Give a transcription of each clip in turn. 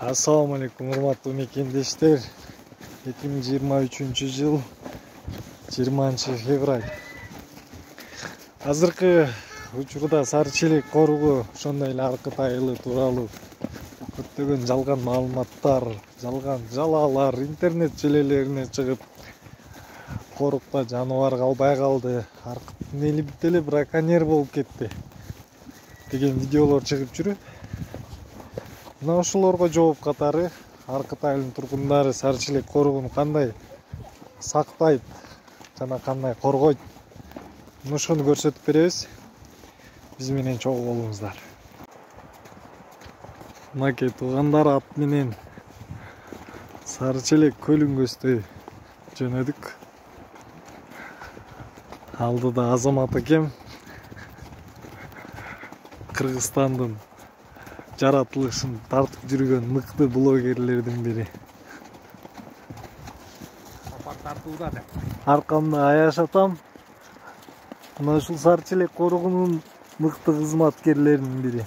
Assalamu alaikum, урматтуу мекендештер. 2023 жыл 20 февраль. Азыркы учурда сары челек коругу ошондой эле аркы тайылы тууралуу көптөгөн жалган маалыматтар, жалган жалаалар интернет желелерине чыгып, корукта жаныбар калбай калды, аркы нелип деле браконьер болуп кетти деген видеолор чыгып жүрүп. Мына ошолорго жооп катары аркы тайылдын тургундары сары челек коругун кандай сактайт жана кандай коргойт, ошону көрсөтүп беребиз. Биз менен чогуу болуңуздар. Мынакей туугандар, ат менен сары челек көлүн көздөй жөнөдүк. Алдыда Азамат экем, Кыргызстандын жаратылышын тартып жүргөн мыкты блогерлердин бири. Аркамда аяш атам. Мына ушул сары челек коругунун мыкты кызматкерлеринин бири.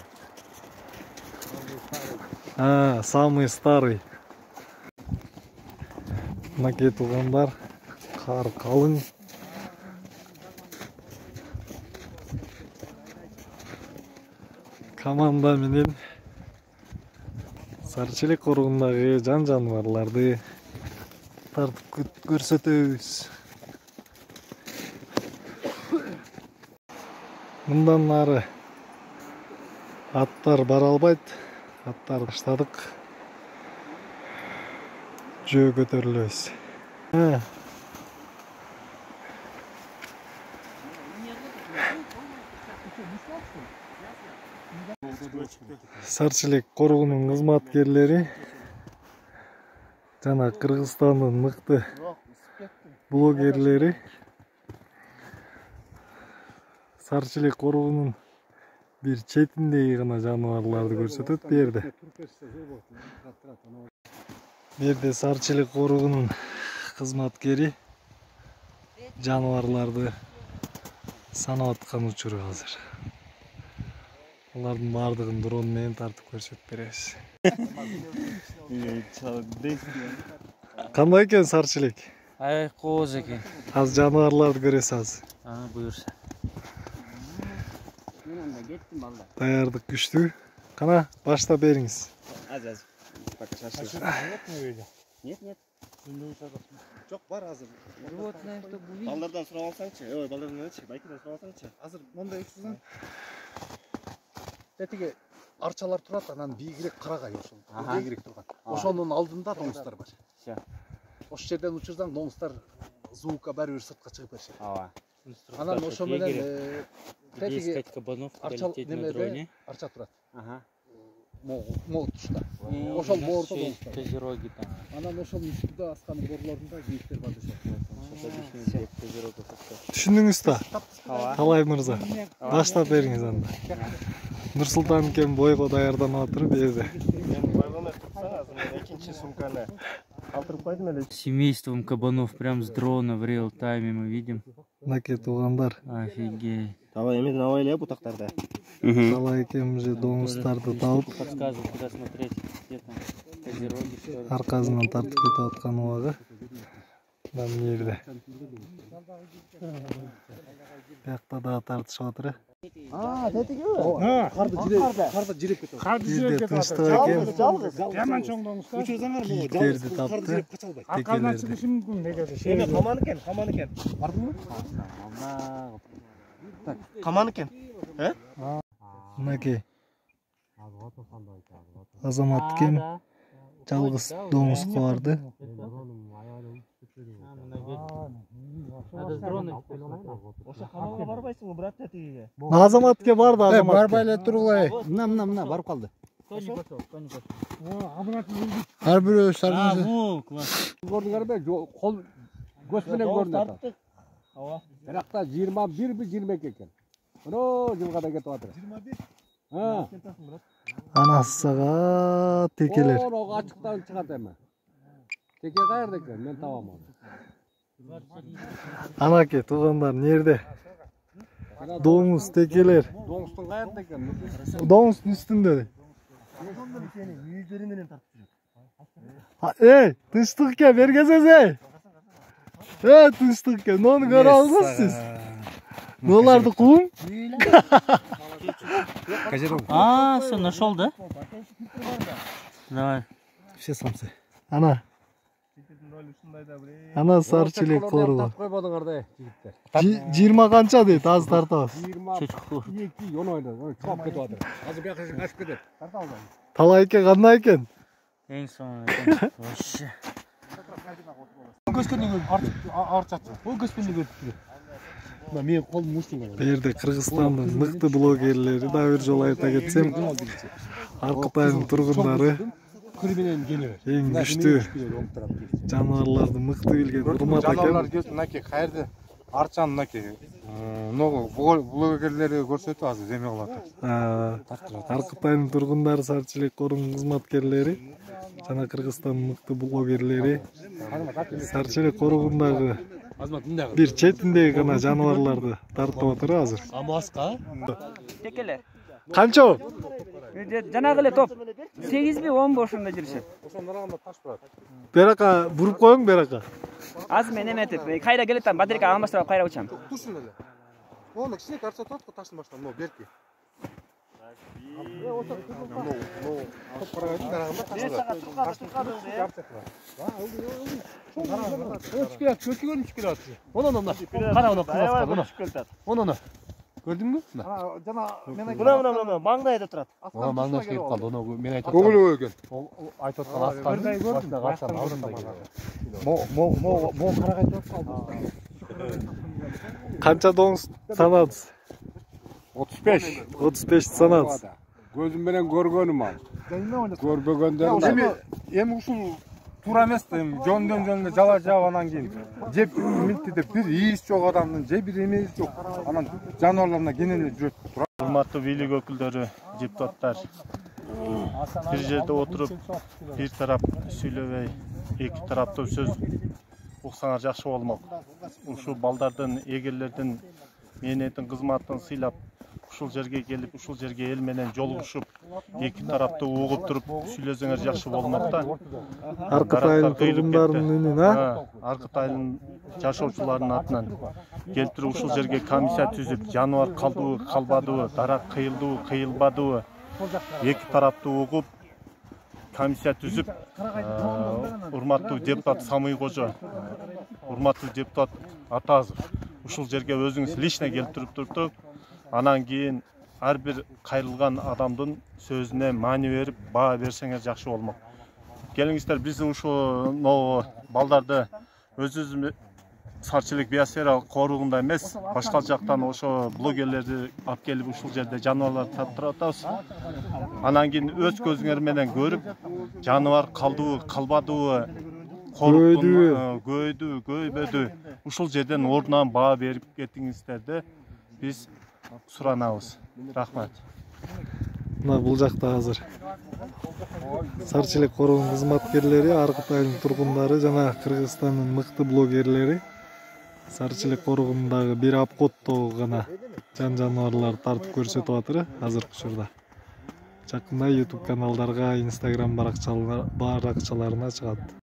Самый старый. Мынакей туугандар, кар калың. Команда менен сары челек коругундагы жан жаныбарларды тартып көрсөтөбүз. Мындан нары аттар бара албайт. Аттарды таштадык. Жөө көтөрүлөбүз. Сары челек коругунун кызматкерлери жана Кыргызстандын мыкты блогерлери сары челек коругунун бир четиндеги гана жаныбарларды көрсөтөт. Берде сары челек коругунун кызматкери жаныбарларды санап аткан учуру азыр. Алардын бардыгын дрон менен тартып көрсөтүп беребиз. Кандай экен сары челек? Кооз экен. Аз жаныбарларды көрөсүз азыр. Буюрса. Даярдык күчтүү. Кана баштап бериңиз. Аз. Пока шашлык. Нет. Жок, бар азыр. Животное что будет? Балдардан сурап алсаңчы. Ой, балдардан эмес, байкадан сурап алсаңчы. Азыр мондай үчүн. Тетиге арчалар турат, анан бийигирээк карагай ошол. Бийигирээк турган. Ошонун алдында доңуздар бар. Все. Ошол жерден учурсаң, доңуздар звукка баары бир сыртка чыгып беришет. Анан ошо менен тетиге арча на дроне арча турат. Могут тушта. Ошол боордо доңуздар. Козероги там. Анан ошол үстүдө асканын борлорунда бийиктер бар дешет. Түшүндүңүз да? Талай мырза. Баштап бериңиз анда. Нурсултан экен бойго даярданып атыр берди. Экинчи сумканы калтырып койдум эле. Семейством кабанов прям с дрона в реал тайме мы видим. Мынакей туугандар. Офигеть. Давай эми давай эле бутактарды. Талай экен уже доңуздарды табып, Подсказывай, куда смотреть. Где там? Козероги, что ли? аркасынан тартып кетип аткан убагы. Мына жерде. Биякта да тартышып атыр. Карды жиреп кетип. Жерде тынчтык экен. Жаман чоң доңуздар. Учурсаңар могу Кийиктерди тапты. Аркадан чыгышы мүмкүн негеде. Эме каман экен. Бардыңбы? Так, каман экен. Мынакей Азамат экен жалгыз доңузго барды. Ошо каманга барбайсыңбы, брат, тетигиге? Азаматке барды, Азамат. Барбай эле тургула. Мына барып калды. Ар бирөө сармыз. Класс. Көрдүңөрбү? Кол көз менен көрүнөт. Биракта 21 22 экен. Мына жылгада кетип атыр. 21? Анасыга текелер. Ого ачыктан чыгат эми. Теке каерде экен? Мен табам аны. Анакей туугандар нерде? Доңуз текелер. Доңуздун каерде экен? Доңуздун үстүндө. Yüzleri menен tartışıyor. Ey, tınçtık eкен, bергesiz ey. Tınçtık eкен, onu göre aldınız siz. Ne olardı kum? А, все, нашел, да? Давай. Все самсы. Ana. Ana sarçilek koruğu. Койбодуңар да, жигиттер. 20 kança deydi, az tartabız. 22 10 ойнады. Ой, чоп кетип атыр. Азыр бияка качып кетет. Тарта албайм. Talay eкен, kanday eкен. Ең соңында. Вообще. Көскөндөн артчатты. Ол көскөндөн өтүп. Менин колум ушуңга. Bu yerde Kırgızistan'ın mıktı blogerleri da bir jol ayta geçsem, Arqıtay'ın turgunları Көлменен келе бер. en güçlü canavarlardı mıktı bilgen Urmat Жануарлар eken. келіп мынакей каерде арчаны мынакей много блогерлерге көрсөтүп азыр эме кылып атат. Arqıtay'ın turgunları, sarçilek korun hizmetkerleri, jana Kırgızistan'ın mıktı blogerleri, sarçilek koruğundagı Азмат мындай bir çetindegi gana canavarlardı tartıp отыр азыр. Амаска. Текелер. Kança o? Жанагы эле топ. 8 би 10 бошунда жүрүшөт. Ошондон анда таш турат. Beraka vurup koyun beraka. Азыр мен эметип, кайра келет там батарейка алмаштырып кайра учам. Турсун эле. Оны кичинекей арча турат го таштын башынан, могу берки. Топ карагайдын дарагында таш турат. Чөчкөн келет. Оны. Кара оны кылмаска. Оны. Көрдүңбү? Жана мен Мына маңдайда турат. Маңдайга келип калды. Оны мен айтып көңүлү өлгөн. айтып аткан аскардын башына качан алдында мо карагай туруп калды. Kança doğum sanat? 35. 35 sanat. Көзүм менен көргөнүм ал. Көрбөгөндөрүм. Эми ушул туура эмес да, эми жөндөн жала жаап анан кийин жеп милти деп бир ийиси жок адамдын же бир эмеси жок. Анан жануарларына кенен эле жүрөт. Урматтуу бийлик өкүлдөрү, депутаттар, бир жерде отуруп, бир тарап сүйлөбөй, эки тараптуу сөз уксаңар жакшы болмок. Ушул балдардын, эгерлердин мээнеттин кызматын сыйлап, ушул жерге келип, ушул жерге эл менен жолугушуп, эки тараптуу угуп туруп сүйлөсөңөр жакшы болмок да. Arqıtay'ın turgunlarının önüne ha? Arqıtay'ın жашоочулардын атынан келтирип ушул жерге комиссия түзүп, жаныбар калдыбы, калбадыбы, дарак кыйылдыбы, кыйылбадыбы, эки тараптуу угуп, комиссия түзүп, урматтуу депутат Самый Кожо, урматтуу депутат Атазов ушул жерге өзүңүз лично келтирип туруптук. Анан кийин ар бир кайрылган адамдын сөзүнө маани берип, баа берсеңер жакшы болмок. Келиңиздер, биз ушул балдарды өзүбүз сарчылык биосфера коругунда эмес, башка жактан ошо блогерлерди алып келип ушул жерде жаныбарларды таптырып атабыз. Анан кийин өз көзүңөр менен көрүп, жаныбар калдыбы, калбадыбы, көйдү, көйбөдү, ушул жерден ордунан баа берип кетиңиздерди биз суранабыз. Рахмат. Bul jakta hazır. Sarçilek koruğun hizmetkerleri, Arqıtay'ın turgunları, jana Kırgızistan'ın mıktı blogerleri Sarçilek koruğundagı bir apkotto gana janavarlar tartıp көрсөтүp atır hazır şurada. Jakında YouTube kanallarga, Instagram barakçalarına çıgat.